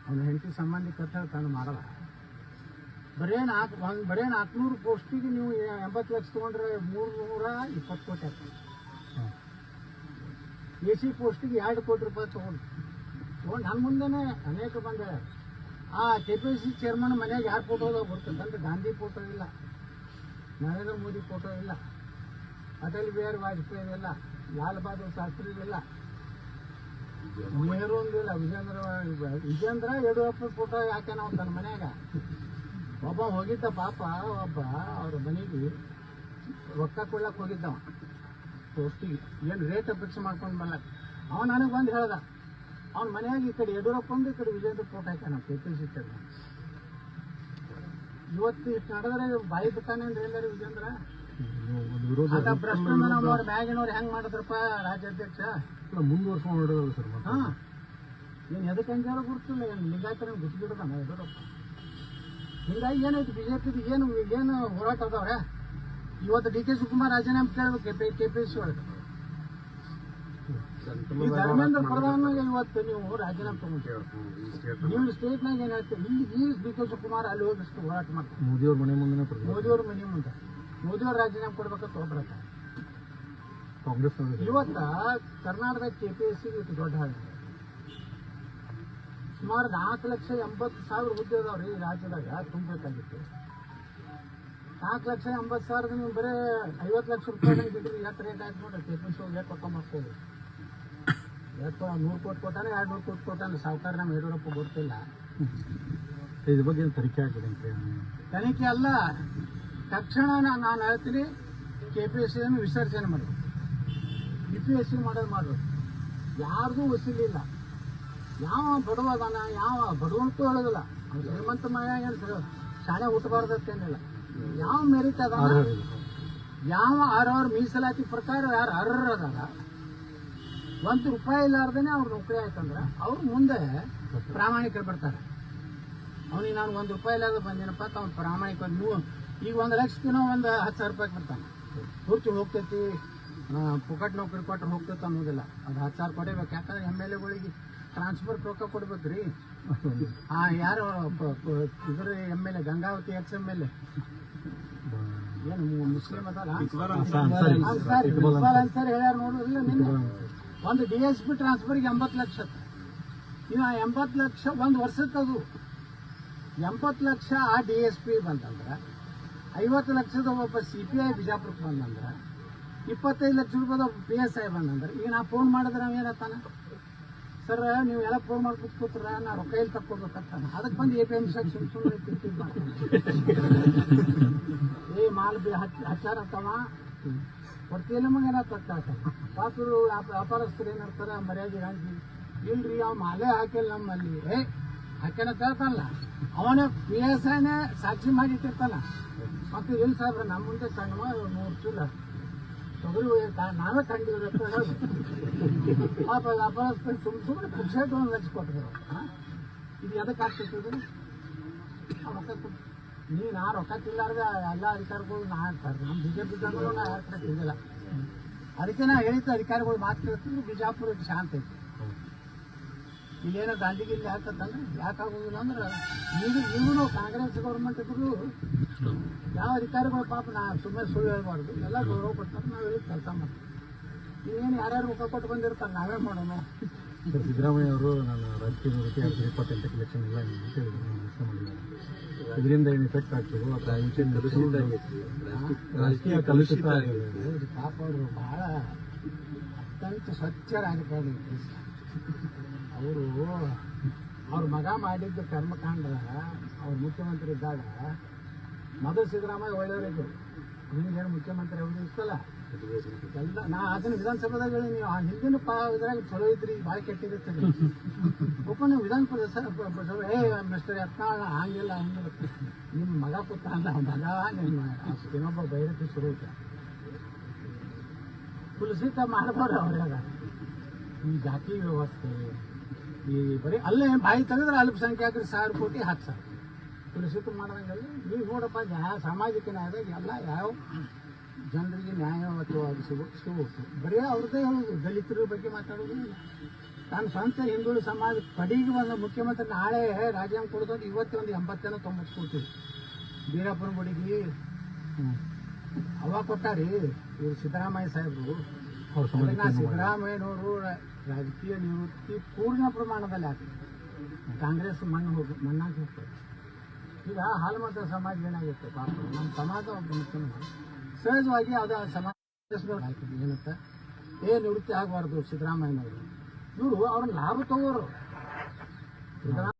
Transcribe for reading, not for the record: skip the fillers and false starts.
ಅವನ ಹೆಂಡತಿ ಸಂಬಂಧಿಕತ್ತ ತಂದು ಮಾಡಲ್ಲ. ಬರೇ 400 ಪೋಸ್ಟಿಗೆ ನೀವು 80 ಲಕ್ಷ ತೊಗೊಂಡ್ರೆ 320 ಕೋಟಿ ಆಗ್ತದೆ. AC ಪೋಸ್ಟಿಗೆ 2 ಕೋಟಿ ರೂಪಾಯಿ ತೊಗೊಂಡು ನನ್ನ ಮುಂದೆನೇ ಅನೇಕ ಬಂದ ಆ KPC ಚೇರ್ಮನ್ ಮನೆಯಾಗ ಯಾರು ಫೋಟೋ ಅದಾವ ಬರ್ತದೆ ಅಂದ್ರೆ ಗಾಂಧಿ ಫೋಟೋ ಇಲ್ಲ, ನರೇಂದ್ರ ಮೋದಿ ಫೋಟೋ ಇಲ್ಲ, ಅಟಲ್ ಬಿಹಾರಿ ವಾಜಪೇಯಿ ಇಲ್ಲ, ಲಾಲ್ ಬಹದ್ದೂರ್ ಶಾಸ್ತ್ರಿ ಇಲ್ಲ, ನೆಹರು ಒಂದಿಲ್ಲ, ವಿಜೇಂದ್ರ ಯಡಿಯೂರಪ್ಪ ಫೋಟೋ ಯಾಕೆ ನಾವು ತನ್ನ ಮನ್ಯಾಗ ಒಬ್ಬ ಹೋಗಿದ್ದ ಪಾಪ. ಒಬ್ಬ ಅವ್ರ ಮನೆಗೆ ರೊಕ್ಕ ಕೊಡ್ಲಕ್ಕೆ ಹೋಗಿದ್ದವ ಪೋಸ್ಟಿಗೆ, ಏನು ರೇಟ್ ಅಪೇಕ್ಷೆ ಮಾಡ್ಕೊಂಡು ಬರ್ಲಕ್ಕ. ಅವ ನನಗೆ ಬಂದು ಹೇಳ್ದ ಅವ್ನ ಮನೆಯಾಗ ಈ ಕಡೆ ಯಡಿಯೂರಪ್ಪಂದು ಈ ಕಡೆ ವಿಜೇಂದ್ರ ಫೋಟೋ ಹಾಕ್ಯಾನ KPC ಚೇರ್ಮನ್. ಇವತ್ತು ಇಷ್ಟು ನಡೆದ್ರೆ ಬಾಯಿ ಬಿಟ್ಟಾನೆ ಅಂದ್ರೆ ಎಲ್ಲರೂ ವಿಜೇಂದ್ರ ಅದ ಭ್ರಷ್ಟನ್ನ ನಮ್ಮವ್ರ ಮ್ಯಾಗಿನವ್ರು ಹೆಂಗ್ ಮಾಡಿದ್ರಪ್ಪ ರಾಜ್ಯಾಧ್ಯಕ್ಷ ಮುಂದುವರ್ಸ್ಕೊಂಡು ಸರ್. ಹಾ ಏನ್ ಎದಕ್ಕೆ ಹಂಗಾರ ಗುರ್ತಿಲ್ಲ, ಏನು ಲಿಂಗಾಯತರ ಗುರ್ತಿಬಿಡದಾನ ಯಡಿಯೂರಪ್ಪ. ಹಿಂಗಾಗಿ ಏನೈತಿ ಬಿಜೆಪಿ ಏನು ಹೋರಾಟ ಅದಾವ್ರೆ. ಇವತ್ತು DK ಶಿವಕುಮಾರ್ ರಾಜೀನಾಮೆ ಕೇಳಬೇಕು KPC ಒಳಗೆ. ಧರ್ಮೇಂದ್ರ ಪ್ರಧಾನ ಇವತ್ತು ನೀವು ರಾಜೀನಾಮೆ ತಗೊಂಡು ನೀವು ಸ್ಟೇಟ್ನಾಗ ಏನ್ ಹೇಳ್ತೀವಿ, ಇಲ್ಲಿ DK ಶಿವಕುಮಾರ್ ಅಲ್ಲಿ ಹೋಗಿಷ್ಟು ಹೋರಾಟ ಮಾಡ್ತಾರೆ. ಮೋದಿಯವ್ರ ಮನೆ ಮುಂದೆ ಮೋದಿಯವ್ರ ರಾಜೀನಾಮೆ ಕೊಡ್ಬೇಕಂತ ಒಬ್ಬರತ್ತ. ಕಾಂಗ್ರೆಸ್ ಇವತ್ತ ಕರ್ನಾಟಕದ KPSC ಇವತ್ತು ದೊಡ್ಡ ಹಾಳು. ಸುಮಾರು 4,80,000 ಹುದ್ದೆ ಅದಾವ್ರಿ ಈ ರಾಜ್ಯದಾಗ ತುಂಬಬೇಕಾಗಿತ್ತು. 4,80,000 ನೀವು ಬರೀ 50 ಲಕ್ಷ ರೂಪಾಯಿ ಬಿಡ್ರಿ, ಎಷ್ಟು ರೇಟ್ ಆಯ್ತು ನೋಡ್ರಿ. KPSC ಎಷ್ಟು ರೊಕ್ಕ ಮಾಡ್ಕೋದು, 100 ಕೋಟಿ ಕೊಟ್ಟಾನೆ, 200 ಕೋಟಿ ಕೊಟ್ಟಾನೆ. ಸಾವುಕಾರ ನಮ್ಮ ಯಡಿಯೂರಪ್ಪ ಗೊತ್ತಿಲ್ಲ. ಇದ್ರ ಬಗ್ಗೆ ತನಿಖೆ ಆಗಿದೆ. ತನಿಖೆ ಅಲ್ಲ, ತಕ್ಷಣ ನಾನು ಹೇಳ್ತೀನಿ KPSC ವಿಸರ್ಜನೆ ಮಾಡಬೇಕು, UPSC ಮಾಡೋದು ಮಾಡಬೇಕು. ಯಾರ್ದು ವಸೂಲಿಲ್ಲ. ಯಾವ ಬಡವದಾನ, ಯಾವ ಬಡವನಕ್ಕೂ ಹೇಳೋದಿಲ್ಲ. ಅವ್ನು ಶ್ರೀಮಂತ ಮಯ ಏನು ಶಾಲೆ ಹುಟ್ಟಬಾರ್ದತ್ತೇನಿಲ್ಲ. ಯಾವ ಮೆರಿಟ್ ಅದ, ಯಾವ ಅವ್ರವ್ರ ಮೀಸಲಾತಿ ಪ್ರಕಾರ ಯಾರು ಅರ್ಹರ ಅದಾರ, ₹1 ಇಲ್ಲಾರ್ದೇನೆ ಅವ್ರ ನೌಕರಿ ಆಯ್ತಂದ್ರೆ ಅವ್ರು ಮುಂದೆ ಪ್ರಾಮಾಣಿಕರು ಬರ್ತಾರೆ. ಅವನಿಗೆ ನಾನು ₹1 ಇಲ್ಲಾರ್ದು ಬಂದೇನಪ್ಪ ಅಂತ ಅವ್ನು ಪ್ರಾಮಾಣಿಕ. ನೀವು ಈಗ 1 ಲಕ್ಷಕ್ಕಿನೋ ಒಂದು 10,000 ರೂಪಾಯಿ ಬರ್ತಾನೆ. ಹುರ್ಚು ಹೋಗ್ತೈತಿ, ಪುಕಟ್ ನೌಕರಿ ಕೊಟ್ಟರೆ ಹೋಗ್ತೈತೆ ಅನ್ನೋದಿಲ್ಲ. ಅದು 10,000 ಕೊಡಬೇಕು. ಯಾಕಂದ್ರೆ MLA ಟ್ರಾನ್ಸ್ಫರ್ ರೊಕ್ಕ ಕೊಡ್ಬೇಕ್ರಿ. ಯಾರು ಇದ್ರ MLA ಗಂಗಾವತಿ XMLA ಏನು ಮುಸ್ಲಿಂ ಅದಲ್ಲ ಅನ್ಸರ್ ಹೇಳ್ಯಾರ ನೋಡಿಲ್ಲ. ನಿನ್ನೆ ಒಂದು DSP ಟ್ರಾನ್ಸ್ಫರ್ಗೆ 80 ಲಕ್ಷ. ಇನ್ನು 80 ಲಕ್ಷ ಒಂದು ವರ್ಷಕ್ಕದು 80 ಲಕ್ಷ ಆ DSP ಬಂತಂದ್ರೆ, 50 ಲಕ್ಷದ ಒಬ್ಬ CPI ಬಿಜಾಪುರಕ್ಕೆ ಬಂದಂದ್ರೆ, 25 ಲಕ್ಷ ರೂಪಾಯಿದ PSI ಬಂದಂದ್ರೆ, ಈಗ ನಾ ಫೋನ್ ಮಾಡಿದ್ರೆ ನಾವೇನತ್ತಾನ, ಸರ್ ನೀವು ಎಲ್ಲ ಫೋನ್ ಮಾಡ್ಬಿಟ್ಟು ಕೂತ್ರ ನಾ ರೊಕ್ಕ ಇಲ್ಲಿ ತಕ್ಕೊಡ್ಬೇಕಂತಾನ. ಅದಕ್ಕೆ ಬಂದು APMC ಸುಮ್ಮನೆ ತಿರ್ತಿ ಮಾಡ್ತಾನೆ. ಮಾಲ್ ಹಚ್ಚಾರತ್ತವ ಕೊಡ್ತಿಲ್ಲ ಮಗೇನ ತಟ್ಟಾಟ. ಪಾಪರು ವ್ಯಾಪಾರಸ್ಥರು ಏನಿರ್ತಾರೆ ಮರ್ಯಾದೆ ಹಾಕಿ ಇಲ್ರಿ ಅವ್ ಮಾಲೆ ಹಾಕಿಲ್ಲ ನಮ್ಮಲ್ಲಿ ಹಾಕ್ಯಾನ ಕೇಳ್ತಾನಲ್ಲ, ಅವನೇ PSIನೇ ಸಾಕ್ಷಿ ಮಾಡಿಟ್ಟಿರ್ತಾನ. ಮತ್ತು ಇಲ್ಲಿ ಸಾಹೇಬ್ರ ನಮ್ಮ ಮುಂದೆ ಸಣ್ಣ 100 ಚೂಲ ತೊಗರಿ ನಾವೇ ಕಂಡಿವ್ರಿ ಅಂತ ಹೇಳಿ ಪಾಪ ವ್ಯಾಪಾರಸ್ಥರು ಸುಮ್ಮನೆ ಪುಕ್ಷೇಟ್ 1 ಲಕ್ಷ ಕೊಟ್ಟಿದ್ರು. ಇದು ಎದಕ್ಕೆ ಆಗ್ತಿರ್ತದೆ? ನಾ ರೊಕ್ಕ ತಿಲ್ಲಾರ್ದೆ ಎಲ್ಲ ಅಧಿಕಾರಿಗಳು ನಾ ಹೇಳ್ತಾರೆ. ನಮ್ಮ BJP ಜನಗಳು ನಾ ಯಾರ ಕಡೆ ತಿಂದಿಲ್ಲ. ಅದಕ್ಕೆ ನಾ ಹೇಳಿದ್ದು ಅಧಿಕಾರಿಗಳು ಮಾತು ಕೇಳ್ತಿದ್ರು ಬಿಜಾಪುರಕ್ಕೆ ಶಾಂತ ಐತಿ. ಇಲ್ಲೇನೋ ದಾಂಡಿಗಿಲ್ಲಿ ಹಾಕತ್ತಂದ್ರೆ ಯಾಕಾಗೋದಿಲ್ಲ ಅಂದ್ರೆ ಈಗೂ ಕಾಂಗ್ರೆಸ್ ಗೌರ್ಮೆಂಟ್ ಇದ್ರು ಯಾವ ಅಧಿಕಾರಿಗಳು ಪಾಪ ನಾ ಸುಮ್ಮನೆ ಸುಳ್ಳು ಹೇಳ್ಬಾರ್ದು, ಎಲ್ಲ ಗೌರವ ಕೊಡ್ತಾರೆ. ನಾವು ಹೇಳಿ ಕೆಲಸ ಮಾಡ್ತೀವಿ. ಇನ್ನೇನು ಯಾರ್ಯಾರು ರೊಕ್ಕ ಕೊಟ್ಟು ಬಂದಿರ್ತಾರೆ ನಾವೇ ಮಾಡೋಣ. ಸಿದ್ದರಾಮಯ್ಯ ಅವರು ನಾನು ರಾಜಕೀಯ ನಿವೃತ್ತಿ 2028 ಎಲೆಕ್ಷನ್ ಇಲ್ಲ ಅಂತ ಹೇಳಿದ್ರು, ಘೋಷಣೆ ಮಾಡಿದ್ದಾರೆ. ಇದರಿಂದ ಏನು ಎಫೆಕ್ಟ್ ಆಗ್ತದೆ ಅಥವಾ ರಾಜಕೀಯ ಕಲುಷಿತ ಆಗಿದೆ? ಪಾಪ ಅವರು ಬಹಳ ಅತ್ಯಂತ ಸ್ವಚ್ಛ ರಾಜಕಾರಣಿ. ಅವರು ಅವ್ರ ಮಗ ಮಾಡಿದ್ದ ಕರ್ಮಕಾಂಡ ಅವ್ರು ಮುಖ್ಯಮಂತ್ರಿ ಇದ್ದಾಗ ಮೊದಲು ಸಿದ್ದರಾಮಯ್ಯ ಒಳ್ಳೆಯವರಿದ್ದರು. ನಿಮ್ಗೇನು ಮುಖ್ಯಮಂತ್ರಿ ಅವ್ರಿಗೆ ಇಷ್ಟಲ್ಲ ಎಲ್ಲ. ನಾ ಅದನ್ನ ವಿಧಾನಸಭೆದಾಗ ಹೇಳಿ ನೀವು ಹಿಂದಿನ ಇದ್ರಾಗ ಚಲೋ ಇದ್ರಿ, ಭಾಳ ಕೆಟ್ಟಿರುತ್ತೆ. ಒಬ್ಬ ನೀವು ವಿಧಾನ ಪರಿಷತ್ ಮಿಸ್ಟರ್ ಯತ್ನಾಳ್ ಹಂಗಿಲ್ಲ ಹಂಗಿಲ್ಲ ನಿಮ್ಮ ಮಗ ಕೂತ ಅಲ್ಲ ಮಗ ನಿಮ್ಮ ಇನ್ನೊಬ್ಬ ಬೈರತಿ ಶುರು ಐತೆ ಕುಲಸಿತ ಮಾಡಬಾರ್ದು ಅವ್ರಾಗ. ಈ ಜಾತಿ ವ್ಯವಸ್ಥೆ ಈ ಬರೀ ಅಲ್ಲೇ ಬಾಯಿ ತೆಗೆದ್ರೆ ಅಲ್ಪಸಂಖ್ಯಾತರು 1,000 ಕೋಟಿ 10,000 ಕುಲಸಿತ ಮಾಡೋದಂಗಲ್ಲ. ನೀವು ನೋಡಪ್ಪ ಸಾಮಾಜಿಕ ನ್ಯಾಯದಾಗ ಎಲ್ಲ ಯಾವ ಜನರಿಗೆ ನ್ಯಾಯಯುತವಾಗಿ ಸಿಗಬೇಕು. ಬರೀ ಅವ್ರದ್ದೇ ಹೇಳೋದು, ದಲಿತರ ಬಗ್ಗೆ ಮಾತಾಡೋದು ಇಲ್ಲ. ನಾನು ಸ್ವಂತ ಹಿಂದುಳಿದ ಸಮಾಜ ಕಡೆಗೆ ಬಂದ ಮುಖ್ಯಮಂತ್ರಿ ನಾಳೆ ರಾಜೀನಾಮೆ ಕೊಡೋದು ಇವತ್ತೇ ಒಂದು 80 ಜನ 90 ಕೊಡ್ತೀವಿ. ಬೀರಪ್ಪನ ಗುಡಿಗೆ ಅವಾಗ ಕೊಟ್ಟಾರಿ ಇವರು ಸಿದ್ದರಾಮಯ್ಯ ಸಾಹೇಬರು. ಅವ್ರ ಸಮಾಜಕ್ಕೆ ಏನು ಮಾಡಿಲ್ಲ. ಸಿದ್ದರಾಮಯ್ಯನವರು ರಾಜಕೀಯ ನಿವೃತ್ತಿ ಪೂರ್ಣ ಪ್ರಮಾಣದಲ್ಲಿ ಆಗ್ತದೆ. ಕಾಂಗ್ರೆಸ್ ಮಣ್ಣಾಗಿ ಹೋಗ್ತದೆ. ಈಗ ಹಾಲುಮತ ಸಮಾಜ ಏನಾಗುತ್ತೆ ಪಾಪ, ನಮ್ಮ ಸಮಾಜ ಒಬ್ಬ ಮುಖ್ಯಮಂತ್ರಿ ಸಹಜವಾಗಿ ಅದು ಸಮಾಜ ಏನಂತ ನಿವೃತ್ತಿ ಆಗಬಾರ್ದು ಸಿದ್ದರಾಮಯ್ಯನವರು. ಇವರು ಅವ್ರನ್ನ ಲಾಭ ತಗೋರು.